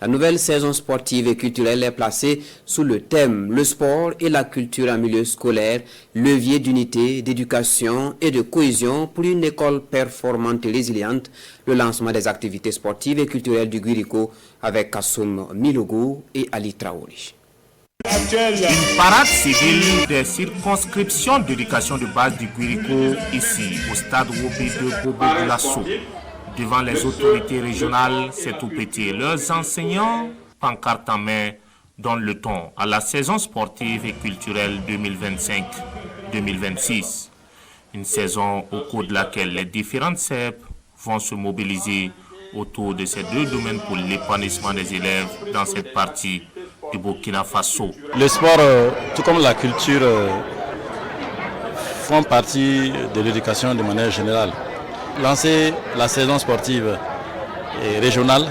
La nouvelle saison sportive et culturelle est placée sous le thème « Le sport et la culture en milieu scolaire, levier d'unité, d'éducation et de cohésion pour une école performante et résiliente ». Le lancement des activités sportives et culturelles du Guirico avec Kassoum Milogou et Ali Traoré. Une parade civile des circonscriptions d'éducation de base du Guirico ici au stade Wobé de Bobo-Dioulasso. Devant les autorités régionales, c'est tout petit. Leurs enseignants, pancarte en main, donnent le ton à la saison sportive et culturelle 2025-2026. Une saison au cours de laquelle les différentes CEP vont se mobiliser autour de ces deux domaines pour l'épanouissement des élèves dans cette partie du Burkina Faso. Le sport, tout comme la culture, font partie de l'éducation de manière générale. Lancer la saison sportive régionale,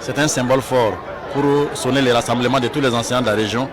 c'est un symbole fort pour sonner les rassemblements de tous les enseignants de la région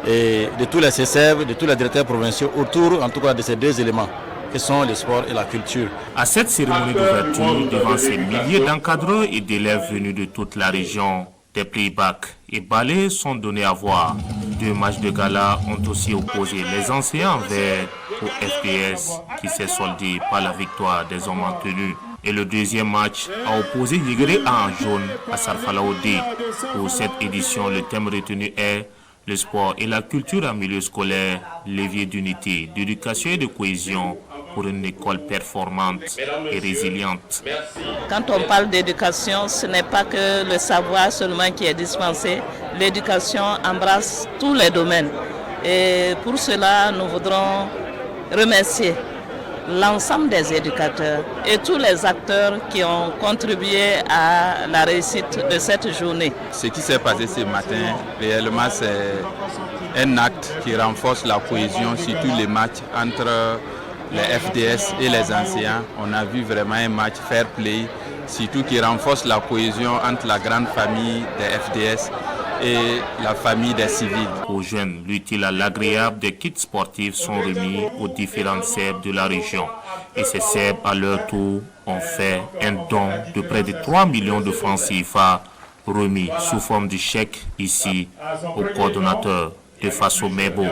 et de tous les CCEV, de tous les directeurs provinciaux autour en tout cas de ces deux éléments que sont le sport et la culture. À cette cérémonie d'ouverture, devant ces milliers d'encadreurs et d'élèves venus de toute la région, des playbacks et ballets sont donnés à voir. Deux matchs de gala ont aussi opposé les enseignants en vert au FDS qui s'est soldé par la victoire des hommes en tenue. Et le deuxième match a opposé Yigre en jaune à Sarfala Odé. Pour cette édition, le thème retenu est le sport et la culture en milieu scolaire, levier d'unité, d'éducation et de cohésion pour une école performante et résiliente. Quand on parle d'éducation, ce n'est pas que le savoir seulement qui est dispensé. L'éducation embrasse tous les domaines. Et pour cela, nous voudrons remercier l'ensemble des éducateurs et tous les acteurs qui ont contribué à la réussite de cette journée. Ce qui s'est passé ce matin, réellement, c'est un acte qui renforce la cohésion sur tous les matchs entre les FDS et les enseignants. On a vu vraiment un match fair play, surtout qui renforce la cohésion entre la grande famille des FDS et la famille des civils. Aux jeunes, l'utile à l'agréable des kits sportifs sont remis aux différentes CEP de la région. Et ces CEP, à leur tour, ont fait un don de près de 3 millions de francs CFA remis sous forme de chèque ici au coordonnateur de Faso Mebo.